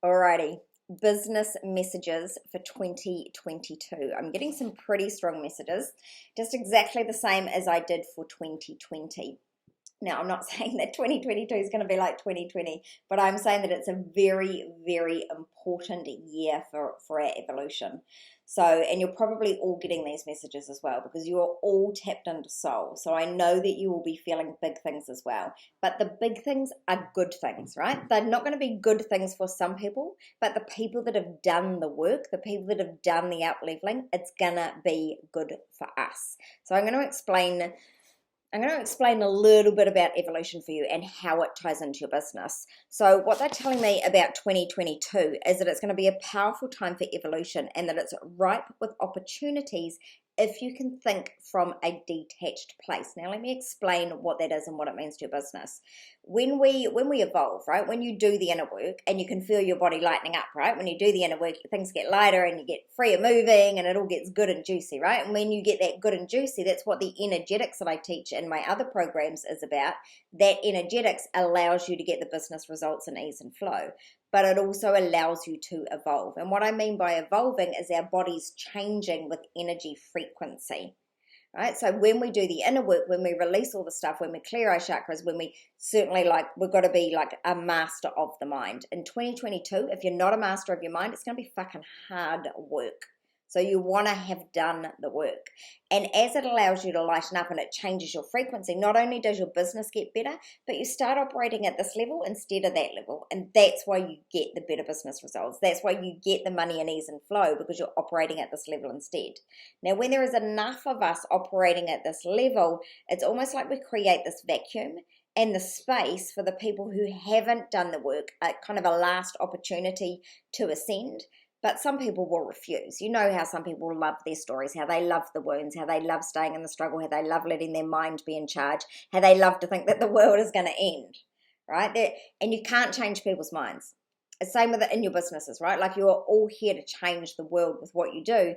Alrighty, business messages for 2022. I'm getting some pretty strong messages, just exactly the same as I did for 2020. Now, I'm not saying that 2022 is going to be like 2020, but I'm saying that it's a very, very important year for our evolution. So, and you're probably all getting these messages as well because you're all tapped into soul. So I know that you will be feeling big things as well. But the big things are good things, right? They're not going to be good things for some people, but the people that have done the work, the people that have done the up leveling, it's going to be good for us. So I'm going to explain a little bit about evolution for you and how it ties into your business. So what they're telling me about 2022 is that it's going to be a powerful time for evolution and that it's ripe with opportunities if you can think from a detached place. Now let me explain what that is and what it means to your business. When we evolve, right, when you do the inner work and you can feel your body lightening up, right, when you do the inner work, things get lighter and you get freer moving and it all gets good and juicy, right? And when you get that good and juicy, that's what the energetics that I teach in my other programs is about. That energetics allows you to get the business results in ease and flow, but it also allows you to evolve. And what I mean by evolving is our bodies changing with energy frequency. Right? So when we do the inner work, when we release all the stuff, when we clear our chakras, when we certainly we've got to be like a master of the mind. In 2022, if you're not a master of your mind, it's going to be fucking hard work. So you want to have done the work. And as it allows you to lighten up and it changes your frequency, not only does your business get better, but you start operating at this level instead of that level. And that's why you get the better business results. That's why you get the money and ease and flow because you're operating at this level instead. Now, when there is enough of us operating at this level, it's almost like we create this vacuum and the space for the people who haven't done the work, kind of a last opportunity to ascend. But some people will refuse. You know how some people love their stories, how they love the wounds, how they love staying in the struggle, how they love letting their mind be in charge, how they love to think that the world is going to end, right? And you can't change people's minds. The same with it in your businesses, right? Like you are all here to change the world with what you do,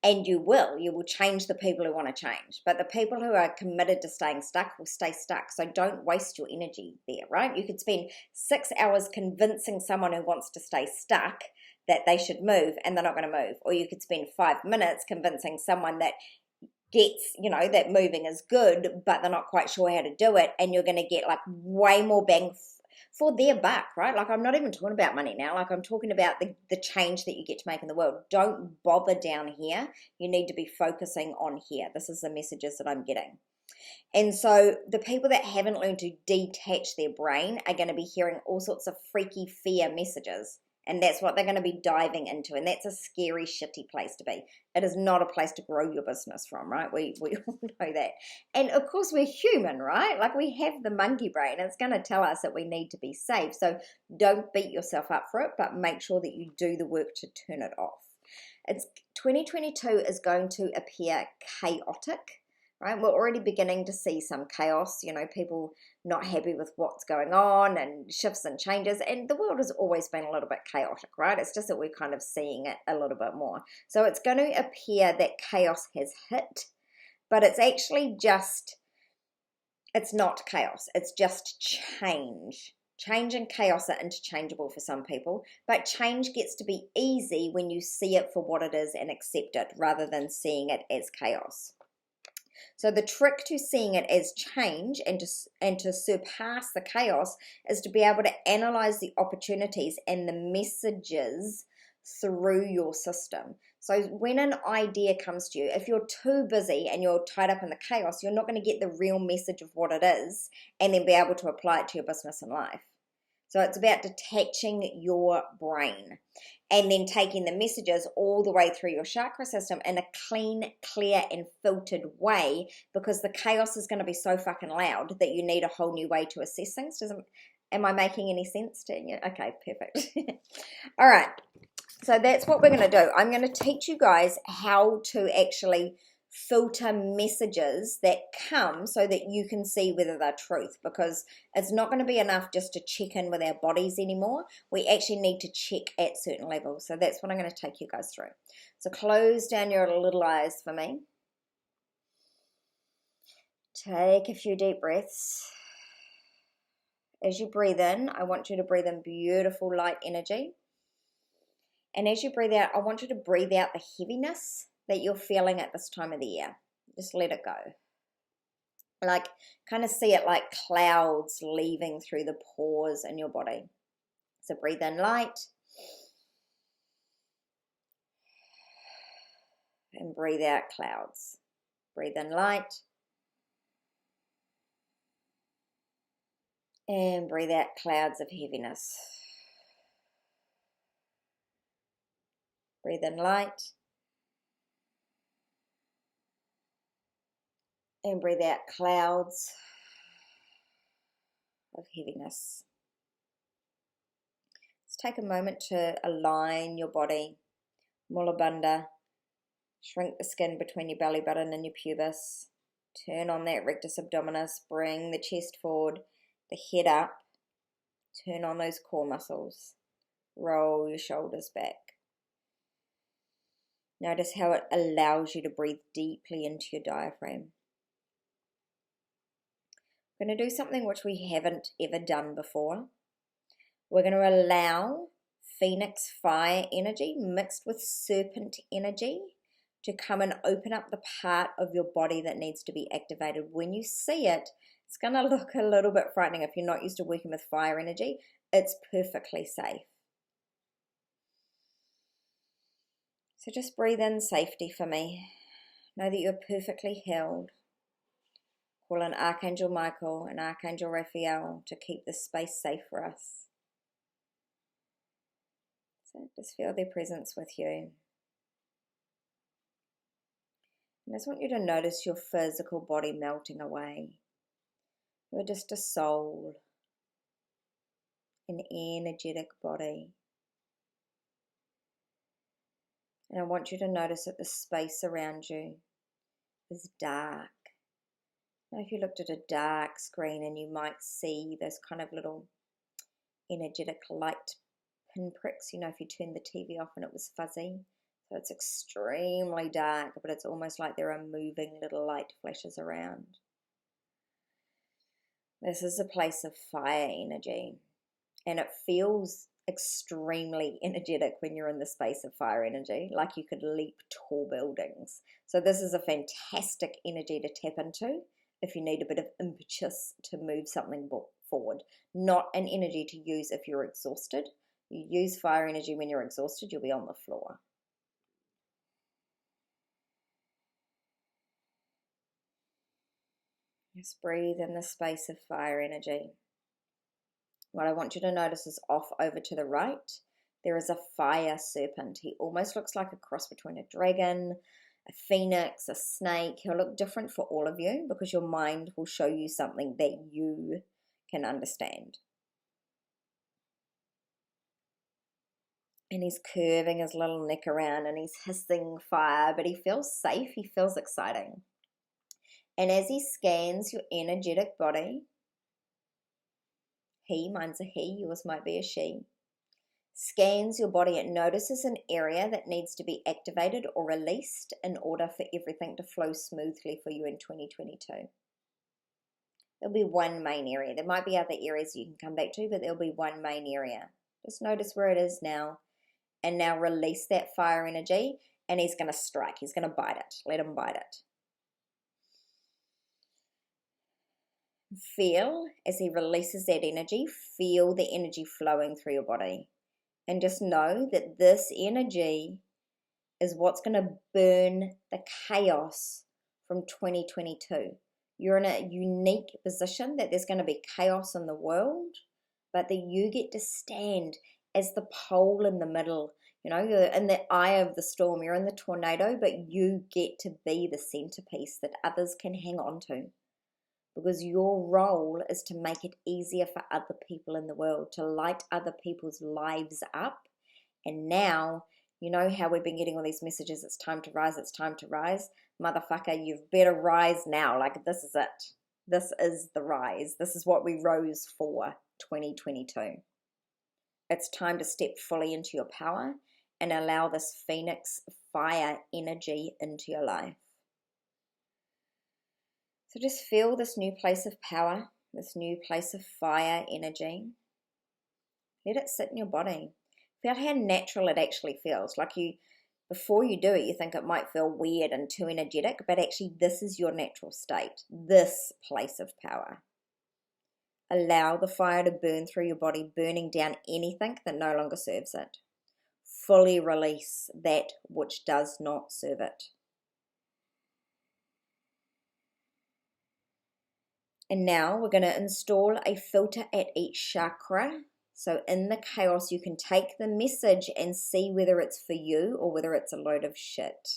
and you will change the people who want to change. But the people who are committed to staying stuck will stay stuck. So don't waste your energy there, right? You could spend 6 hours convincing someone who wants to stay stuck that they should move and they're not going to move. Or you could spend 5 minutes convincing someone that gets, that moving is good, but they're not quite sure how to do it. And you're going to get like way more bang for their buck, right? Like I'm not even talking about money now. Like I'm talking about the change that you get to make in the world. Don't bother down here. You need to be focusing on here. This is the messages that I'm getting. And so the people that haven't learned to detach their brain are going to be hearing all sorts of freaky fear messages. And that's what they're going to be diving into. And that's a scary, shitty place to be. It is not a place to grow your business from, right? We all know that. And of course, we're human, right? Like we have the monkey brain. It's going to tell us that we need to be safe. So don't beat yourself up for it, but make sure that you do the work to turn it off. It's 2022 is going to appear chaotic. Right? We're already beginning to see some chaos, people not happy with what's going on and shifts and changes. And the world has always been a little bit chaotic, right? It's just that we're kind of seeing it a little bit more. So it's going to appear that chaos has hit, but it's actually it's not chaos. It's just change. Change and chaos are interchangeable for some people, but change gets to be easy when you see it for what it is and accept it rather than seeing it as chaos. So the trick to seeing it as change and to surpass the chaos is to be able to analyze the opportunities and the messages through your system. So when an idea comes to you, if you're too busy and you're tied up in the chaos, you're not going to get the real message of what it is and then be able to apply it to your business and life. So it's about detaching your brain and then taking the messages all the way through your chakra system in a clean, clear, and filtered way, because the chaos is going to be so fucking loud that you need a whole new way to assess things. Am I making any sense to you? Okay, perfect. All right. So that's what we're going to do. I'm going to teach you guys how to actually filter messages that come so that you can see whether they're truth, because it's not going to be enough just to check in with our bodies anymore. We actually need to check at certain levels. So that's what I'm going to take you guys through. So close down your little eyes for me. Take a few deep breaths. As you breathe in, I want you to breathe in beautiful light energy. And as you breathe out, I want you to breathe out the heaviness that you're feeling at this time of the year. Just let it go. Like, kind of see it like clouds leaving through the pores in your body. So breathe in light. And breathe out clouds. Breathe in light. And breathe out clouds of heaviness. Breathe in light. And breathe out clouds of heaviness. Let's take a moment to align your body. Mula Bandha. Shrink the skin between your belly button and your pubis. Turn on that rectus abdominis. Bring the chest forward, the head up. Turn on those core muscles. Roll your shoulders back. Notice how it allows you to breathe deeply into your diaphragm. We're going to do something which we haven't ever done before. We're going to allow Phoenix fire energy mixed with serpent energy to come and open up the part of your body that needs to be activated. When you see it, it's going to look a little bit frightening. If you're not used to working with fire energy, it's perfectly safe. So just breathe in safety for me. Know that you're perfectly held. Call on Archangel Michael and Archangel Raphael to keep this space safe for us. So just feel their presence with you. And I just want you to notice your physical body melting away. You're just a soul, an energetic body. And I want you to notice that the space around you is dark. Now, if you looked at a dark screen and you might see those kind of little energetic light pinpricks, you know, if you turned the TV off and it was fuzzy. So it's extremely dark, but it's almost like there are moving little light flashes around. This is a place of fire energy, and it feels extremely energetic when you're in the space of fire energy, like you could leap tall buildings. So this is a fantastic energy to tap into if you need a bit of impetus to move something forward. Not an energy to use if you're exhausted. You use fire energy when you're exhausted, you'll be on the floor. Just breathe in the space of fire energy. What I want you to notice is off over to the right, there is a fire serpent. He almost looks like a cross between a dragon, a phoenix, a snake. He'll look different for all of you because your mind will show you something that you can understand. And he's curving his little neck around and he's hissing fire, but he feels safe, he feels exciting. And as he scans your energetic body, mine's a he, yours might be a she, scans your body, it notices an area that needs to be activated or released in order for everything to flow smoothly for you in 2022. There'll be one main area. There might be other areas you can come back to, but there'll be one main area. Just notice where it is now, and now release that fire energy, and he's going to strike. He's going to bite it. Let him bite it. Feel as he releases that energy, feel the energy flowing through your body. And just know that this energy is what's going to burn the chaos from 2022. You're in a unique position that there's going to be chaos in the world, but that you get to stand as the pole in the middle. You know, you're in the eye of the storm, you're in the tornado, but you get to be the centerpiece that others can hang on to. Because your role is to make it easier for other people in the world, to light other people's lives up. And now, you know how we've been getting all these messages, it's time to rise, it's time to rise. Motherfucker, you've better rise now. Like, this is it. This is the rise. This is what we rose for, 2022. It's time to step fully into your power and allow this Phoenix fire energy into your life. So just feel this new place of power, this new place of fire energy. Let it sit in your body. Feel how natural it actually feels. Like before you do it, you think it might feel weird and too energetic, but actually this is your natural state, this place of power. Allow the fire to burn through your body, burning down anything that no longer serves it. Fully release that which does not serve it. And now we're going to install a filter at each chakra. So in the chaos, you can take the message and see whether it's for you or whether it's a load of shit.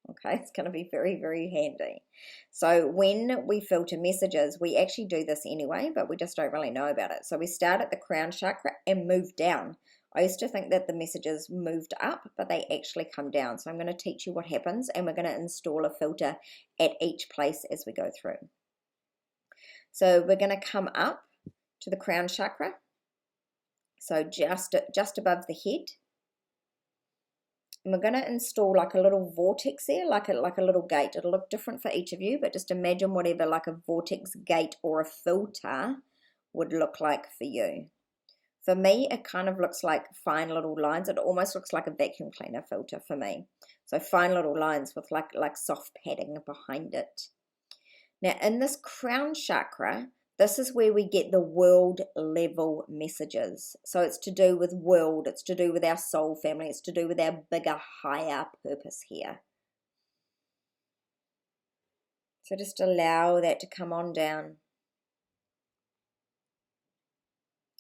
Okay, it's going to be very, very handy. So when we filter messages, we actually do this anyway, but we just don't really know about it. So we start at the crown chakra and move down. I used to think that the messages moved up, but they actually come down. So I'm going to teach you what happens, and we're going to install a filter at each place as we go through. So we're going to come up to the crown chakra. So just above the head. And we're going to install like a little vortex there, like a little gate. It'll look different for each of you, but just imagine whatever like a vortex gate or a filter would look like for you. For me, it kind of looks like fine little lines. It almost looks like a vacuum cleaner filter for me. So fine little lines with like soft padding behind it. Now in this crown chakra, this is where we get the world level messages. So it's to do with world, it's to do with our soul family, it's to do with our bigger, higher purpose here. So just allow that to come on down.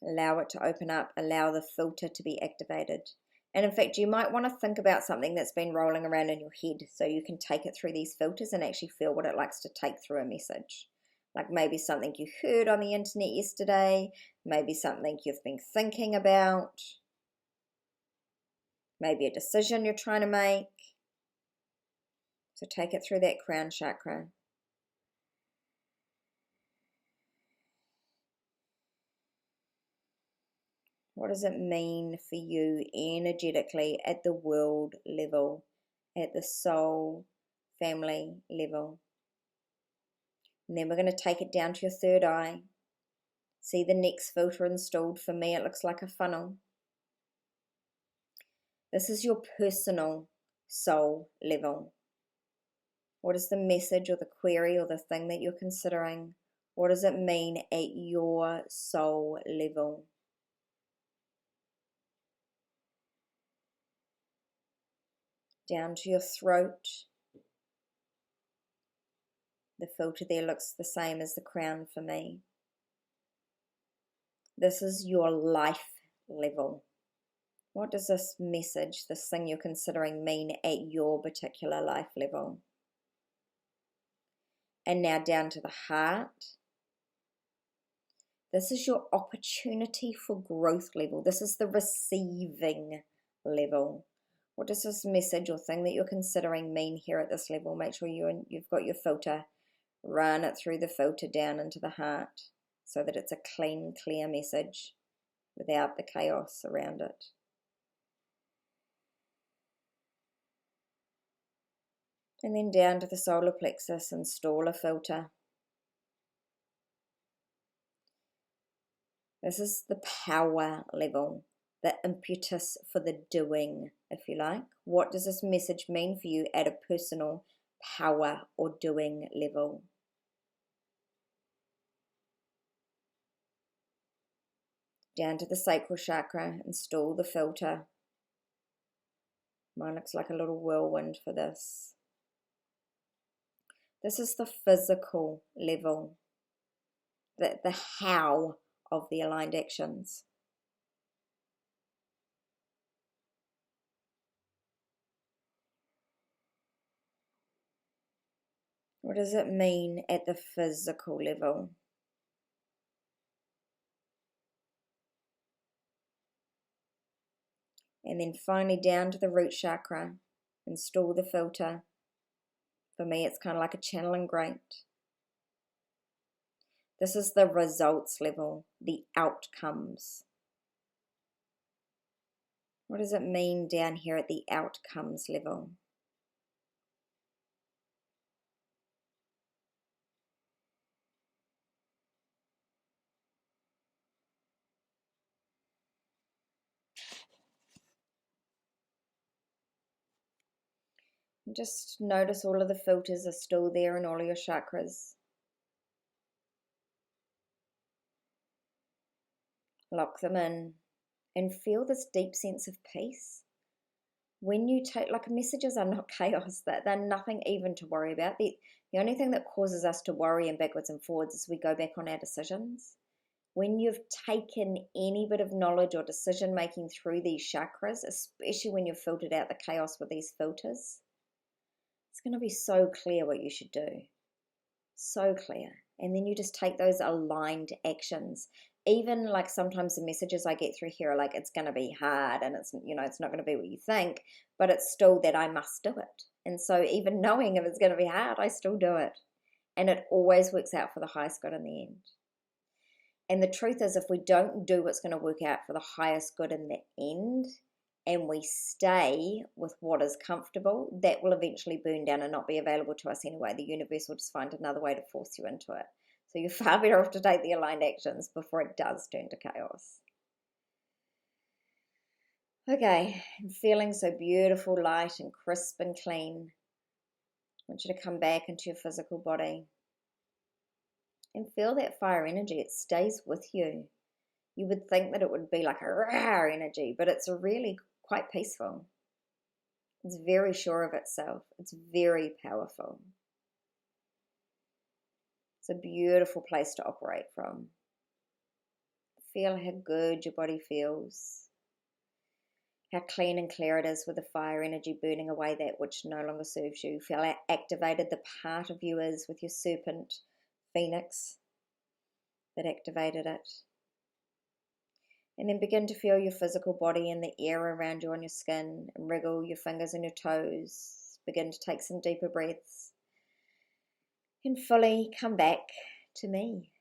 Allow it to open up, allow the filter to be activated. And in fact, you might want to think about something that's been rolling around in your head so you can take it through these filters and actually feel what it likes to take through a message. Like maybe something you heard on the internet yesterday, maybe something you've been thinking about, maybe a decision you're trying to make. So take it through that crown chakra. What does it mean for you energetically at the world level, at the soul family level? And then we're going to take it down to your third eye. See the next filter installed. For me, it looks like a funnel. This is your personal soul level. What is the message or the query or the thing that you're considering? What does it mean at your soul level? Down to your throat. The filter there looks the same as the crown for me. This is your life level. What does this message, this thing you're considering, mean at your particular life level? And now down to the heart. This is your opportunity for growth level. This is the receiving level. What does this message or thing that you're considering mean here at this level? Make sure you've got your filter. Run it through the filter down into the heart so that it's a clean, clear message without the chaos around it. And then down to the solar plexus, install a filter. This is the power level, the impetus for the doing, if you like. What does this message mean for you at a personal power or doing level? Down to the sacral chakra, install the filter. Mine looks like a little whirlwind for this. This is the physical level, the how of the aligned actions. What does it mean at the physical level? And then finally down to the root chakra, install the filter. For me, it's kind of like a channeling grate. This is the results level, the outcomes. What does it mean down here at the outcomes level? Just notice all of the filters are still there in all of your chakras. Lock them in and feel this deep sense of peace. When you take, like, messages are not chaos, that they're nothing even to worry about. The only thing that causes us to worry and backwards and forwards is we go back on our decisions. When you've taken any bit of knowledge or decision making through these chakras, especially when you've filtered out the chaos with these filters, it's going to be so clear what you should do. So clear. And then you just take those aligned actions. Even like sometimes the messages I get through here are like, it's going to be hard and it's, it's not going to be what you think, but it's still that I must do it. And so even knowing if it's going to be hard, I still do it. And it always works out for the highest good in the end. And the truth is, if we don't do what's going to work out for the highest good in the end, and we stay with what is comfortable, that will eventually burn down and not be available to us anyway. The universe will just find another way to force you into it. So you're far better off to take the aligned actions before it does turn to chaos. Okay, I'm feeling so beautiful, light and crisp and clean. I want you to come back into your physical body and feel that fire energy. It stays with you. You would think that it would be like a rah energy, but it's really quite peaceful. It's very sure of itself. It's very powerful. It's a beautiful place to operate from. Feel how good your body feels. How clean and clear it is with the fire energy burning away that which no longer serves you. Feel how activated the part of you is with your serpent phoenix that activated it. And then begin to feel your physical body and the air around you on your skin, and wriggle your fingers and your toes. Begin to take some deeper breaths and fully come back to me.